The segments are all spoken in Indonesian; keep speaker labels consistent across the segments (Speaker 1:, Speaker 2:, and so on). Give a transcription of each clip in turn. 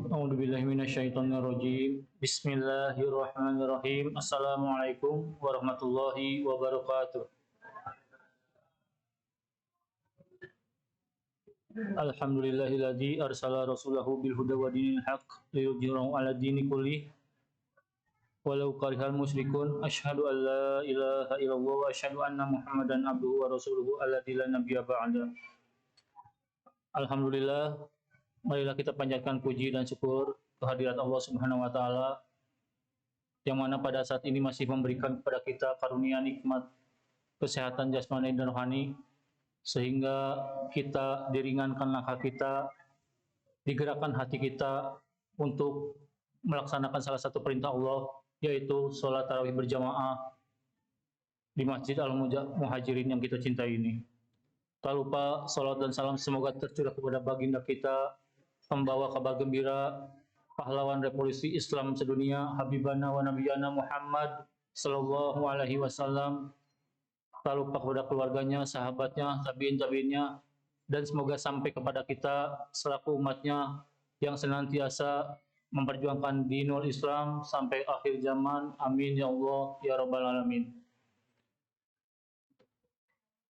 Speaker 1: A'udzubillahi minasyaitonirrajim. Bismillahirrahmanirrahim. Assalamualaikum warahmatullahi wabarakatuh. Alhamdulillahilladzi arsala rasulahu bil huda wa dinil haqq liyudhhirahu 'ala dini kullih walau karihal musyrikun. Asyhadu an la ilaha illallah wa asyhadu anna Muhammadan abduhu wa rasuluhu alladzi la nabiyya ba'da. Alhamdulillah, marilah kita panjatkan puji dan syukur kehadirat Allah Subhanahu wa taala yang mana pada saat ini masih memberikan kepada kita karunia nikmat kesehatan jasmani dan rohani sehingga kita diringankan langkah kita, digerakkan hati kita untuk melaksanakan salah satu perintah Allah, yaitu sholat tarawih berjamaah di Masjid Al-Muhajirin yang kita cintai ini. Tak lupa salat dan salam semoga tercurah kepada baginda kita, pembawa kabar gembira, pahlawan revolusi Islam sedunia, Habibana wa Nabiyana Muhammad Sallallahu Alaihi Wasallam. Tak lupa kepada keluarganya, sahabatnya, tabiin-tabiinnya, dan semoga sampai kepada kita selaku umatnya yang senantiasa memperjuangkan dinul Islam sampai akhir zaman. Amin ya Allah ya Rabbal Alamin.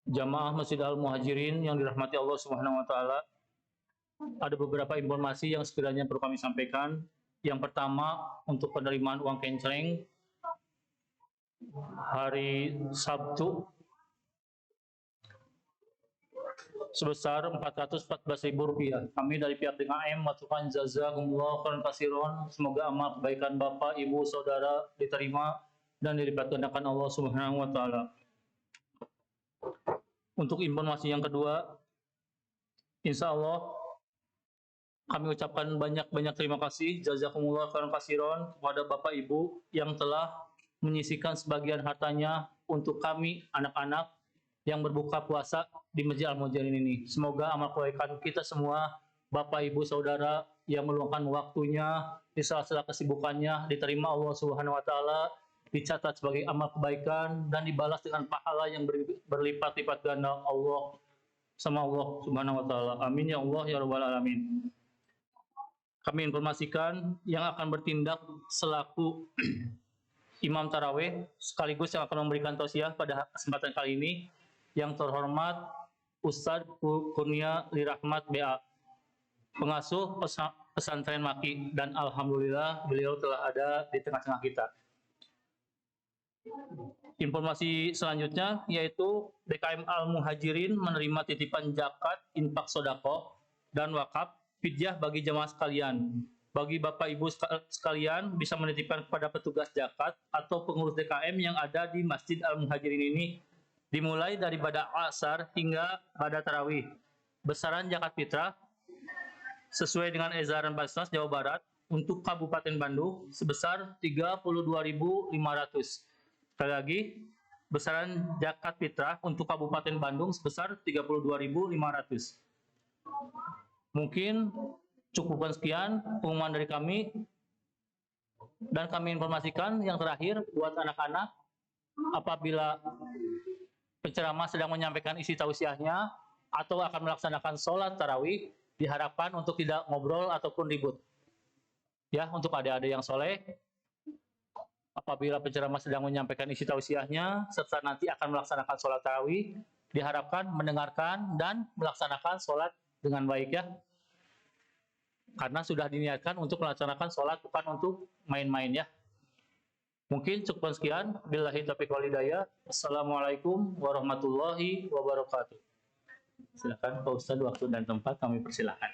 Speaker 1: Jamaah Masjid Al-Muhajirin yang dirahmati Allah Subhanahu wa taala, ada beberapa informasi yang sekiranya perlu kami sampaikan. Yang pertama, untuk penerimaan uang kenceleng hari Sabtu sebesar Rp414.000. Kami dari pihak DKM mengucapkan jazakumullah khairan katsiran. Semoga amal kebaikan Bapak, Ibu, Saudara diterima dan dilipat gandakan Allah Subhanahu wa taala. Untuk informasi yang kedua, insya Allah kami ucapkan banyak-banyak terima kasih, jazakumullah khairan katsiran, kepada Bapak Ibu yang telah menyisihkan sebagian hartanya untuk kami anak-anak yang berbuka puasa di Masjid Al-Muhajirin ini. Semoga amal kebaikan kita semua, Bapak Ibu Saudara yang meluangkan waktunya di sela-sela kesibukannya, diterima Allah Subhanahu wa taala, dicatat sebagai amal kebaikan dan dibalas dengan pahala yang berlipat-lipat ganda Allah sama Allah Subhanahu wa taala. Amin ya Allah ya Rabbal Alamin. Kami informasikan yang akan bertindak selaku imam tarawih sekaligus yang akan memberikan tausiah pada kesempatan kali ini yang terhormat Ustadz Kurnia Lirahmat BA, pengasuh pesantren Maki, dan alhamdulillah beliau telah ada di tengah-tengah kita. Informasi selanjutnya yaitu DKM Al-Muhajirin menerima titipan zakat, infak sodako, dan wakaf fidyah bagi jemaah sekalian. Bagi Bapak Ibu sekalian bisa menitipkan kepada petugas zakat atau pengurus DKM yang ada di Masjid Al-Muhajirin ini, dimulai dari pada asar hingga pada tarawih. Besaran zakat fitrah sesuai dengan edaran Basnas Jawa Barat untuk Kabupaten Bandung sebesar 32.500. Sekali lagi, besaran zakat fitrah untuk Kabupaten Bandung sebesar 32.500. Mungkin cukupkan sekian pengumuman dari kami, dan kami informasikan yang terakhir buat anak-anak, apabila penceramah sedang menyampaikan isi tausiahnya atau akan melaksanakan sholat tarawih, diharapkan untuk tidak ngobrol ataupun ribut. Ya, untuk adik-adik yang soleh, apabila penceramah sedang menyampaikan isi tausiahnya serta nanti akan melaksanakan sholat tarawih, diharapkan mendengarkan dan melaksanakan sholat dengan baik ya, karena sudah diniatkan untuk melaksanakan sholat, bukan untuk main-main ya. Mungkin cukup sekian. Billahi taufiq wal hidayah. Assalamualaikum warahmatullahi wabarakatuh. Silakan Pak Ustadz, waktu dan tempat kami persilahkan.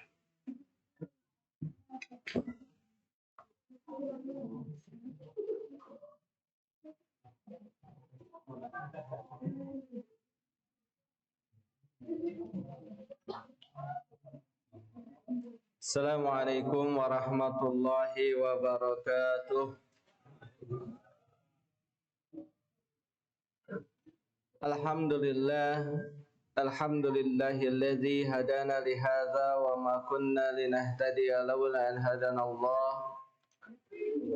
Speaker 2: Assalamualaikum warahmatullahi wabarakatuh. Alhamdulillahilladzi hadana lihadza wa ma kunna linahtadiya laula an hadana Allah.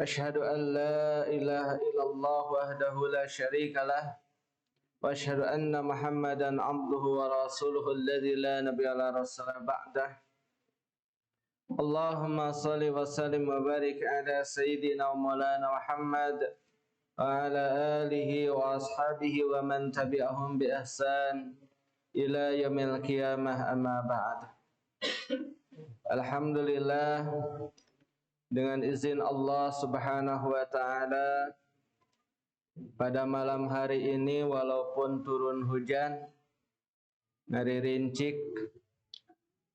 Speaker 2: Asyhadu an la ilaha illallah wahdahu la syarika lah wa asyhadu anna Muhammadan abduhu wa rasuluhu alladzi la nabiyya la rasula ba'dah. Allahumma salli wa sallim wa barik ala sayyidina wa maulana Muhammad wa ala alihi wa ashabihi wa man tabi'ahum bi ihsan ila yaumil qiyamah, amma ba'd. Alhamdulillah, dengan izin Allah Subhanahu wa taala, pada malam hari ini walaupun turun hujan ngari rincik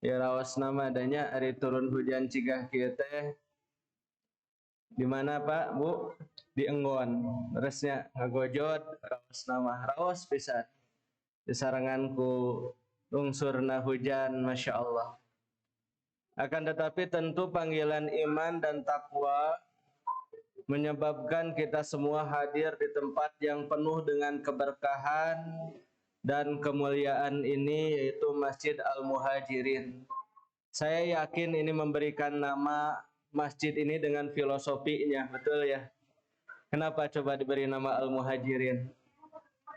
Speaker 2: ya raos nama adanya hari turun hujan cigah kieu teh di mana Pak Bu? Di Enggon. Terusnya ngagojot raos nama raos pisan disarangan ku lungsurna hujan, masya Allah. Akan tetapi tentu panggilan iman dan takwa menyebabkan kita semua hadir di tempat yang penuh dengan keberkahan dan kemuliaan ini, yaitu Masjid Al-Muhajirin. Saya yakin ini memberikan nama masjid ini dengan filosofinya, betul ya? Kenapa coba diberi nama Al-Muhajirin?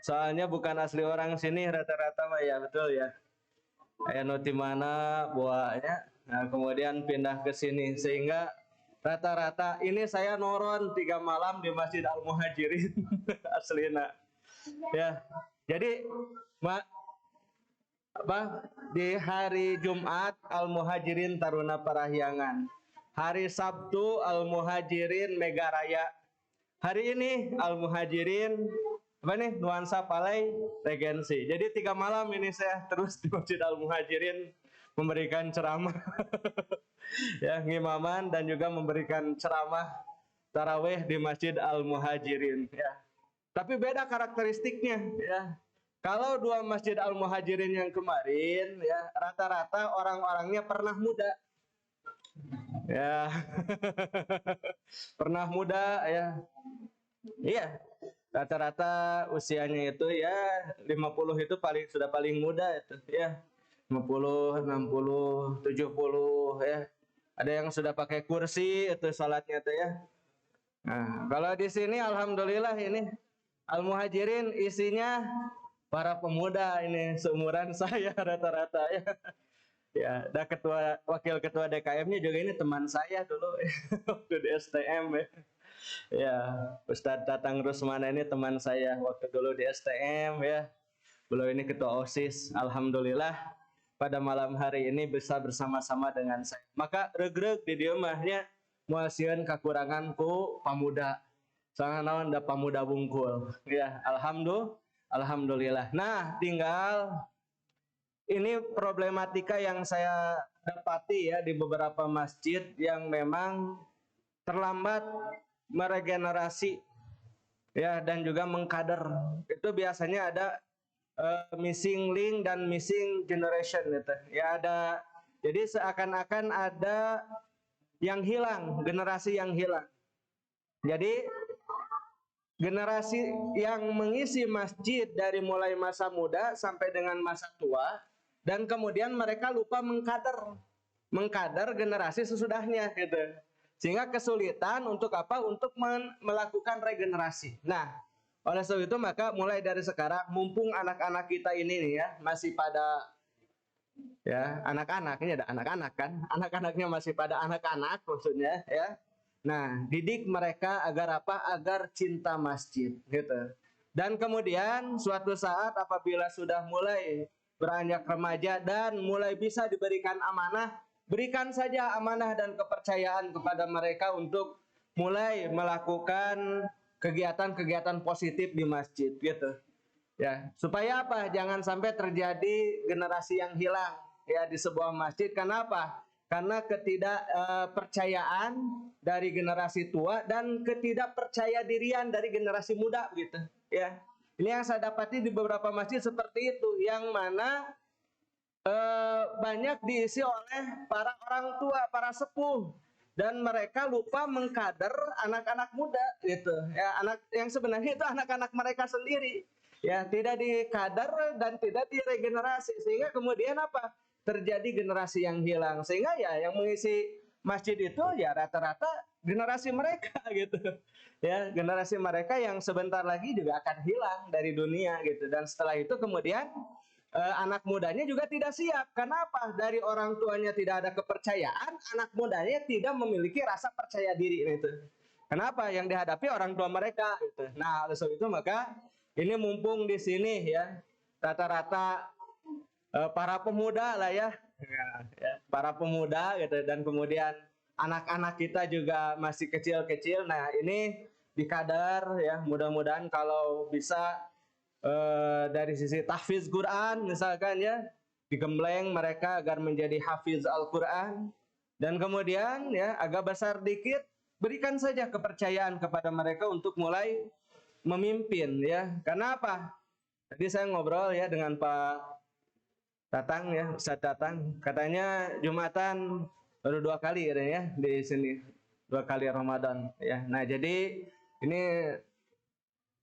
Speaker 2: Soalnya bukan asli orang sini rata-rata mah ya, betul ya? Kayak nuti mana buahnya, nah kemudian pindah ke sini, sehingga rata-rata ini saya noron 3 malam di Masjid Al-Muhajirin aslina. Ya. Jadi di hari Jumat Al-Muhajirin Taruna Parahyangan, hari Sabtu Al-Muhajirin Megaraya, hari ini Al-Muhajirin Nuansa Palai Regensi. Jadi 3 malam ini saya terus di Masjid Al-Muhajirin memberikan ceramah ya, ngimaman dan juga memberikan ceramah tarawih di Masjid Al-Muhajirin ya. Tapi beda karakteristiknya ya. Kalau 2 Masjid Al-Muhajirin yang kemarin ya, rata-rata orang-orangnya pernah muda. Ya. Pernah muda ya. Iya. Rata-rata usianya itu ya 50 itu sudah paling muda itu ya. 50, 60, 70 ya. Ada yang sudah pakai kursi itu salatnya tuh ya. Nah, kalau di sini alhamdulillah ini Al-Muhajirin isinya para pemuda ini seumuran saya rata-rata ya. Ya, ada wakil ketua DKM-nya juga ini teman saya dulu waktu di STM ya. Ya, Ustadz Tatang Rusmana ini teman saya waktu dulu di STM ya. Beliau ini ketua OSIS. Alhamdulillah pada malam hari ini bisa bersama-sama dengan saya. Maka regreg di dieu mahnya moal sieun kakuranganku pamuda. Soalnya naon da pamuda bungkul. Ya, alhamdulillah. Nah, tinggal ini problematika yang saya dapati ya di beberapa masjid yang memang terlambat meregenerasi ya dan juga mengkader. Itu biasanya ada missing link dan missing generation gitu. Ya ada, jadi seakan-akan ada yang hilang, generasi yang hilang. Jadi generasi yang mengisi masjid dari mulai masa muda sampai dengan masa tua, dan kemudian mereka lupa mengkader generasi sesudahnya gitu. Sehingga kesulitan untuk apa? Untuk melakukan regenerasi. Nah, oleh sebab itu maka mulai dari sekarang, mumpung anak-anak kita ini nih ya masih pada ya anak-anak, ini ada anak-anak kan, anak-anaknya masih pada anak-anak maksudnya ya. Nah, didik mereka agar apa? Agar cinta masjid gitu. Dan kemudian suatu saat apabila sudah mulai beranjak remaja dan mulai bisa diberikan amanah, berikan saja amanah dan kepercayaan kepada mereka untuk mulai melakukan kegiatan-kegiatan positif di masjid gitu. Ya, supaya apa? Jangan sampai terjadi generasi yang hilang ya di sebuah masjid. Kenapa? Karena ketidakpercayaan dari generasi tua dan ketidakpercayadirian dari generasi muda gitu ya. Ini yang saya dapati di beberapa masjid seperti itu, yang mana banyak diisi oleh para orang tua, para sepuh, dan mereka lupa mengkader anak-anak muda gitu ya, anak yang sebenarnya itu anak-anak mereka sendiri ya, tidak dikader dan tidak diregenerasi, sehingga kemudian apa? Terjadi generasi yang hilang, sehingga ya yang mengisi masjid itu ya rata-rata generasi mereka gitu ya, generasi mereka yang sebentar lagi juga akan hilang dari dunia gitu. Dan setelah itu kemudian anak mudanya juga tidak siap. Kenapa? Dari orang tuanya tidak ada kepercayaan, anak mudanya tidak memiliki rasa percaya diri itu. Kenapa? Yang dihadapi orang tua mereka gitu. Nah, oleh sebab itu maka ini mumpung di sini ya, rata-rata para pemuda lah ya, para pemuda gitu, dan kemudian anak-anak kita juga masih kecil-kecil. Nah, ini dikadar ya, mudah-mudahan kalau bisa dari sisi tahfiz Quran misalkan ya, digembleng mereka agar menjadi hafiz Al-Quran, dan kemudian ya agak besar dikit berikan saja kepercayaan kepada mereka untuk mulai memimpin ya. Karena apa? Tadi saya ngobrol ya dengan Pak Tatang ya, Ustaz Tatang, katanya Jumatan baru 2 kali ya di sini, 2 kali Ramadan ya. Nah, jadi ini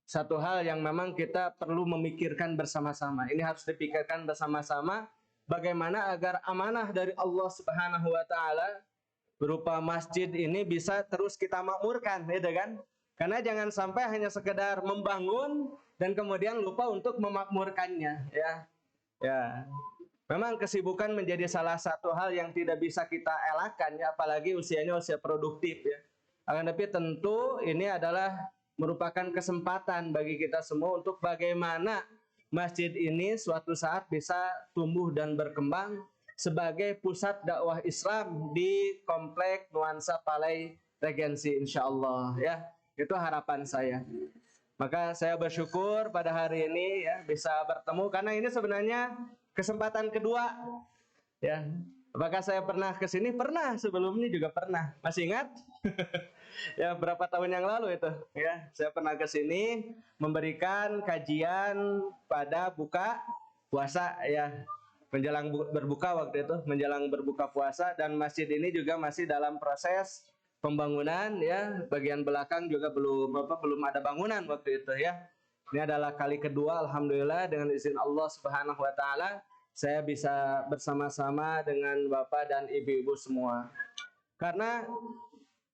Speaker 2: satu hal yang memang kita perlu memikirkan bersama-sama. Ini harus dipikirkan bersama-sama bagaimana agar amanah dari Allah Subhanahu wa taala berupa masjid ini bisa terus kita makmurkan, gitu kan? Karena jangan sampai hanya sekedar membangun dan kemudian lupa untuk memakmurkannya ya. Ya. Memang kesibukan menjadi salah satu hal yang tidak bisa kita elakkan ya, apalagi usianya usia produktif ya. Akan tapi tentu ini adalah merupakan kesempatan bagi kita semua untuk bagaimana masjid ini suatu saat bisa tumbuh dan berkembang sebagai pusat dakwah Islam di komplek Nuansa Palai Regensi, insya Allah ya. Itu harapan saya. Maka saya bersyukur pada hari ini ya bisa bertemu, karena ini sebenarnya kesempatan kedua ya. Apakah saya pernah ke sini? Pernah, sebelumnya juga pernah. Masih ingat? Ya, berapa tahun yang lalu itu ya, saya pernah ke sini memberikan kajian pada buka puasa ya, menjelang berbuka waktu itu, menjelang berbuka puasa, dan masjid ini juga masih dalam proses pembangunan ya. Bagian belakang juga belum ada bangunan waktu itu ya. Ini adalah kali kedua, alhamdulillah, dengan izin Allah Subhanahu wa taala saya bisa bersama-sama dengan Bapak dan Ibu-ibu semua. Karena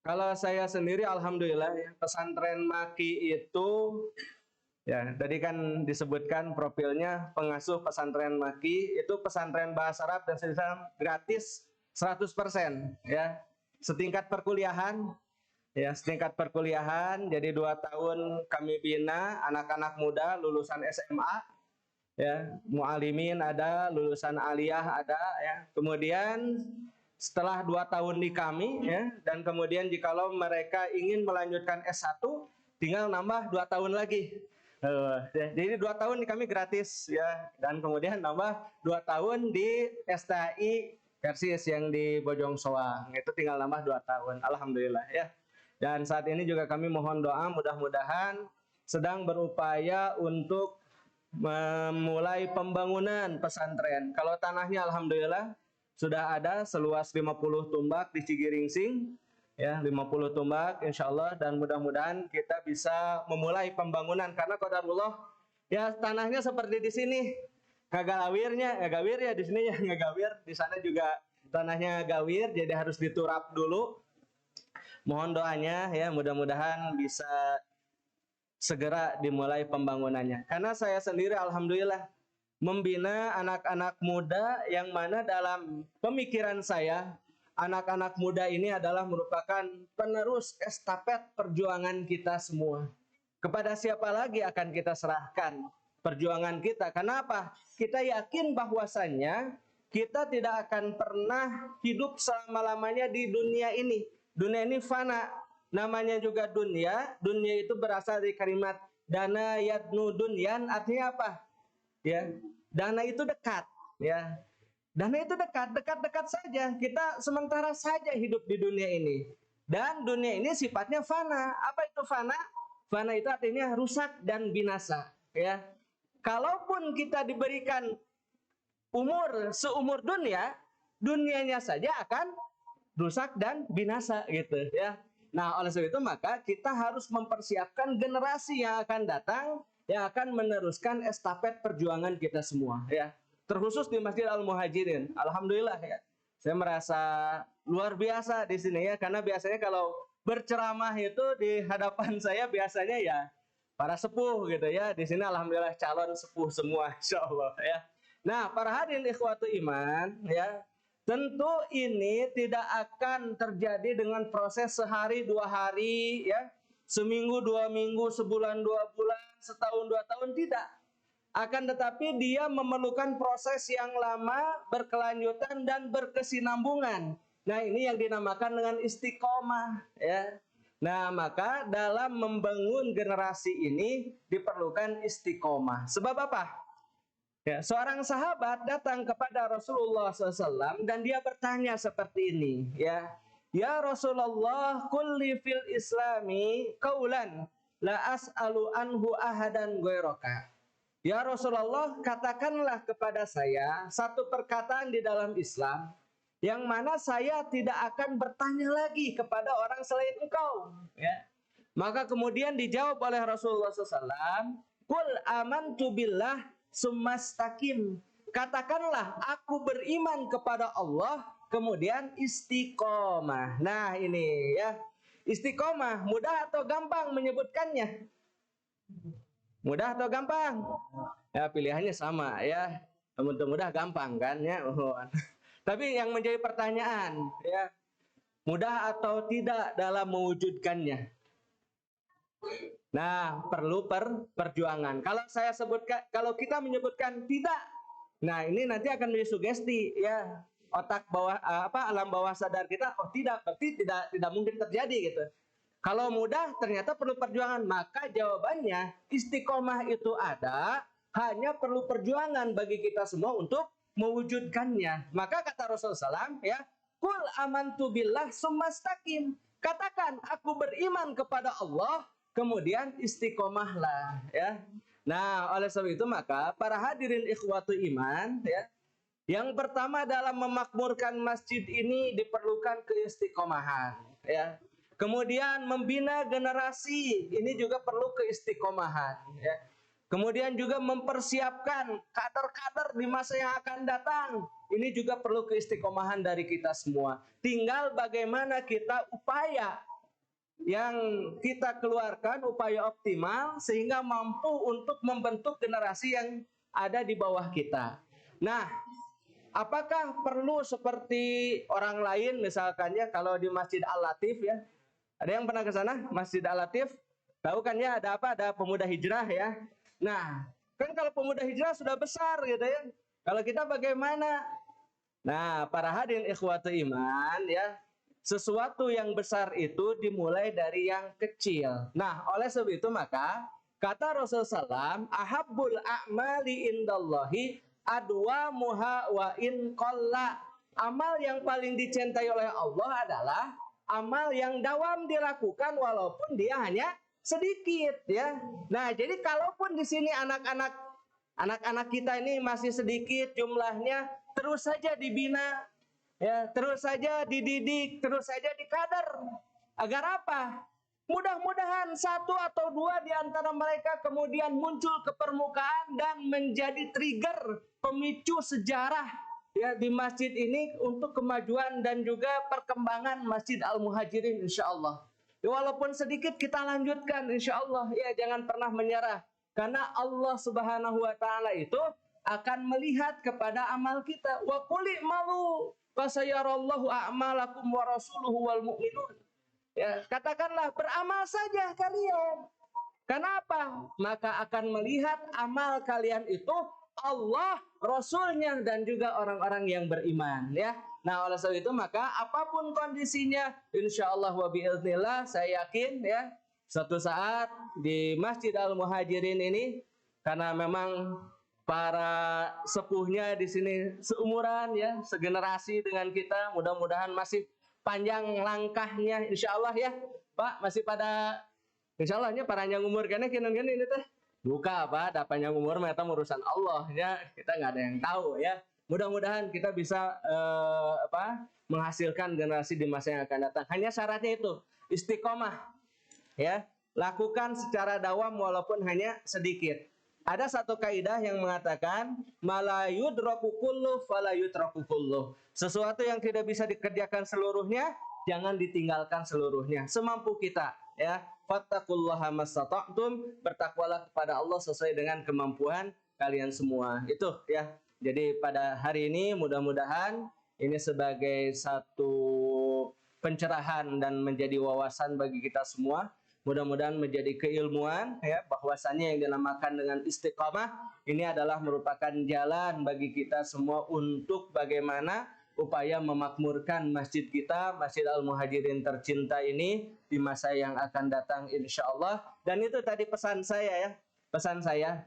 Speaker 2: kalau saya sendiri alhamdulillah ya, pesantren Maki itu ya, tadi kan disebutkan profilnya pengasuh pesantren Maki, itu pesantren bahasa Arab dan Islam gratis 100% ya. Setingkat perkuliahan ya, setingkat perkuliahan. Jadi 2 tahun kami bina anak-anak muda lulusan SMA ya, mualimin ada, lulusan aliyah ada ya. Kemudian setelah 2 tahun di kami ya, dan kemudian jikalau mereka ingin melanjutkan S1 tinggal nambah 2 tahun lagi. Jadi 2 tahun di kami gratis ya, dan kemudian nambah 2 tahun di STI Persis yang di Bojong Soang, itu tinggal nambah 2 tahun, alhamdulillah ya. Dan saat ini juga kami mohon doa, mudah-mudahan sedang berupaya untuk memulai pembangunan pesantren. Kalau tanahnya alhamdulillah sudah ada seluas 50 tumbak di Cigiringsing ya, 50 tumbak insya Allah, dan mudah-mudahan kita bisa memulai pembangunan. Karena qadarullah ya, tanahnya seperti di sini ngagawirnya, ngagawir ya, di sini ya ngagawir, di sana juga tanahnya gawir, jadi harus diturap dulu. Mohon doanya ya, mudah-mudahan bisa segera dimulai pembangunannya. Karena saya sendiri alhamdulillah membina anak-anak muda yang mana dalam pemikiran saya anak-anak muda ini adalah merupakan penerus estafet perjuangan kita semua. Kepada siapa lagi akan kita serahkan perjuangan kita? Kenapa? Kita yakin bahwasannya kita tidak akan pernah hidup selama-lamanya di dunia ini. Dunia ini fana. Namanya juga dunia. Dunia itu berasal dari kalimat dana yadnu dunyan, artinya apa? Ya, dana itu dekat, ya. Dana itu dekat, dekat-dekat saja. Kita sementara saja hidup di dunia ini. Dan dunia ini sifatnya fana. Apa itu fana? Fana itu artinya rusak dan binasa, ya. Kalaupun kita diberikan umur seumur dunia, dunianya saja akan rusak dan binasa gitu, ya. Nah, oleh sebab itu maka kita harus mempersiapkan generasi yang akan datang yang akan meneruskan estafet perjuangan kita semua, ya. Terkhusus di Masjid Al-Muhajirin. Alhamdulillah ya. Saya merasa luar biasa di sini ya, karena biasanya kalau berceramah itu di hadapan saya biasanya ya para sepuh gitu ya. Di sini alhamdulillah calon sepuh semua, insyaallah ya. Nah, para hadirin ikhwatu iman, ya, tentu ini tidak akan terjadi dengan proses sehari dua hari, ya, seminggu dua minggu, sebulan dua bulan, setahun dua tahun, tidak. Akan tetapi dia memerlukan proses yang lama, berkelanjutan dan berkesinambungan. Nah, ini yang dinamakan dengan istiqomah, ya. Nah, maka dalam membangun generasi ini diperlukan istiqomah. Sebab apa? Ya, seorang sahabat datang kepada Rasulullah SAW dan dia bertanya seperti ini, ya. Ya Rasulullah, kulli fil islami qaulan la as'alu anhu ahadan ghairaka. Ya Rasulullah, katakanlah kepada saya satu perkataan di dalam Islam yang mana saya tidak akan bertanya lagi kepada orang selain engkau. Ya. Maka kemudian dijawab oleh Rasulullah SAW, Kul amantu billah summastaqim. Katakanlah aku beriman kepada Allah, kemudian istiqomah. Nah ini ya, istiqomah mudah atau gampang menyebutkannya? Mudah atau gampang? Ya pilihannya sama ya. Mudah gampang kan ya. Tapi yang menjadi pertanyaan ya, mudah atau tidak dalam mewujudkannya? Nah, perlu perjuangan. Kalau saya sebutkan, kalau kita menyebutkan tidak, nah ini nanti akan menjadi sugesti ya. Otak bawah alam bawah sadar kita, oh tidak, berarti tidak mungkin terjadi gitu. Kalau mudah ternyata perlu perjuangan, maka jawabannya istiqomah itu ada, hanya perlu perjuangan bagi kita semua untuk mewujudkannya. Maka kata Rasulullah SAW, ya, Kul amantu billah summastaqim. Katakan aku beriman kepada Allah, kemudian istiqomahlah, ya. Nah, oleh sebab itu maka para hadirin ikhwatu iman, ya, yang pertama dalam memakmurkan masjid ini diperlukan keistiqomahan, ya. Kemudian membina generasi ini juga perlu keistiqomahan, ya. Kemudian juga mempersiapkan kader-kader di masa yang akan datang. Ini juga perlu keistiqomahan dari kita semua. Tinggal bagaimana kita upaya yang kita keluarkan, upaya optimal sehingga mampu untuk membentuk generasi yang ada di bawah kita. Nah, apakah perlu seperti orang lain misalkan ya, kalau di Masjid Al-Latif ya, ada yang pernah ke sana Masjid Al-Latif? Tahu kan ya, ada apa? Ada pemuda hijrah ya. Nah, kan kalau pemuda hijrah sudah besar gitu ya. Kalau kita bagaimana? Nah, para hadirin ikhwatu iman ya, sesuatu yang besar itu dimulai dari yang kecil. Nah, oleh sebab itu maka kata Rasulullah SAW, ahabbul a'mali indallahi adwamuha wa in qalla. Amal yang paling dicintai oleh Allah adalah amal yang dawam dilakukan walaupun dia hanya sedikit ya. Nah, jadi kalaupun di sini anak-anak kita ini masih sedikit jumlahnya, terus saja dibina, ya, terus saja dididik, terus saja dikader. Agar apa? Mudah-mudahan satu atau dua di antara mereka kemudian muncul ke permukaan dan menjadi trigger pemicu sejarah ya di masjid ini untuk kemajuan dan juga perkembangan Masjid Al-Muhajirin insyaallah. Ya, walaupun sedikit kita lanjutkan insyaallah ya, jangan pernah menyerah karena Allah Subhanahu wa taala itu akan melihat kepada amal kita. Wa qul i'malu fasayarallahu a'malakum wa rasuluhu wal mu'minun. Ya, katakanlah beramal saja kalian. Kenapa? Maka akan melihat amal kalian itu Allah, Rasulnya dan juga orang-orang yang beriman ya. Nah, oleh sebab itu maka apapun kondisinya insyaallah wa biiznillah saya yakin ya suatu saat di Masjid Al-Muhajirin ini, karena memang para sepuhnya di sini seumuran ya, segenerasi dengan kita, mudah-mudahan masih panjang langkahnya insyaallah ya. Pak, masih pada insyaallah para yang umur kene ini teh buka apa ada panjang umur mereka urusan Allah ya, kita nggak ada yang tahu ya. Mudah-mudahan kita bisa menghasilkan generasi di masa yang akan datang. Hanya syaratnya itu istiqomah ya, lakukan secara dawam walaupun hanya sedikit. Ada satu kaidah yang mengatakan malayudraku kullu falayutraku kullu. Sesuatu yang tidak bisa dikerjakan seluruhnya jangan ditinggalkan seluruhnya. Semampu kita ya. Fattaqullaha mastata'tum, bertakwalah kepada Allah sesuai dengan kemampuan kalian semua. Itu ya. Jadi pada hari ini mudah-mudahan ini sebagai satu pencerahan dan menjadi wawasan bagi kita semua. Mudah-mudahan menjadi keilmuan ya, bahwasannya yang dinamakan dengan istiqamah ini adalah merupakan jalan bagi kita semua untuk bagaimana upaya memakmurkan masjid kita, Masjid Al-Muhajirin tercinta ini di masa yang akan datang insya Allah. Dan itu tadi pesan saya ya, pesan saya.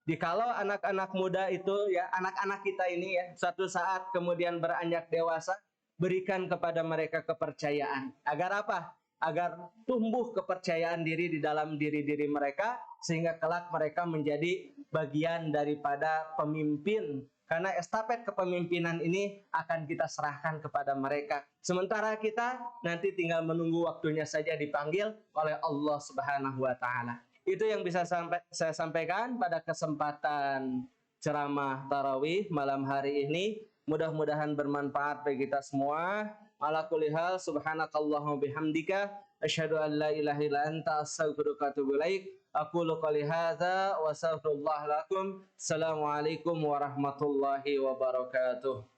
Speaker 2: Jikalau anak-anak muda itu ya, anak-anak kita ini ya, suatu saat kemudian beranjak dewasa, berikan kepada mereka kepercayaan. Agar apa? Agar tumbuh kepercayaan diri di dalam diri-diri mereka, sehingga kelak mereka menjadi bagian daripada pemimpin. Karena estafet kepemimpinan ini akan kita serahkan kepada mereka. Sementara kita nanti tinggal menunggu waktunya saja dipanggil oleh Allah Subhanahu wa Ta'ala. Itu yang bisa saya sampaikan pada kesempatan ceramah tarawih malam hari ini. Mudah-mudahan bermanfaat bagi kita semua. Ala kulli hal, subhanakallahumma bihamdika asyhadu an la ilaha illa anta astaghfiruka wa atubu ilaik. Aqulu qouli hadza wa astaghfirullah lakum. Assalamualaikum warahmatullahi wabarakatuh.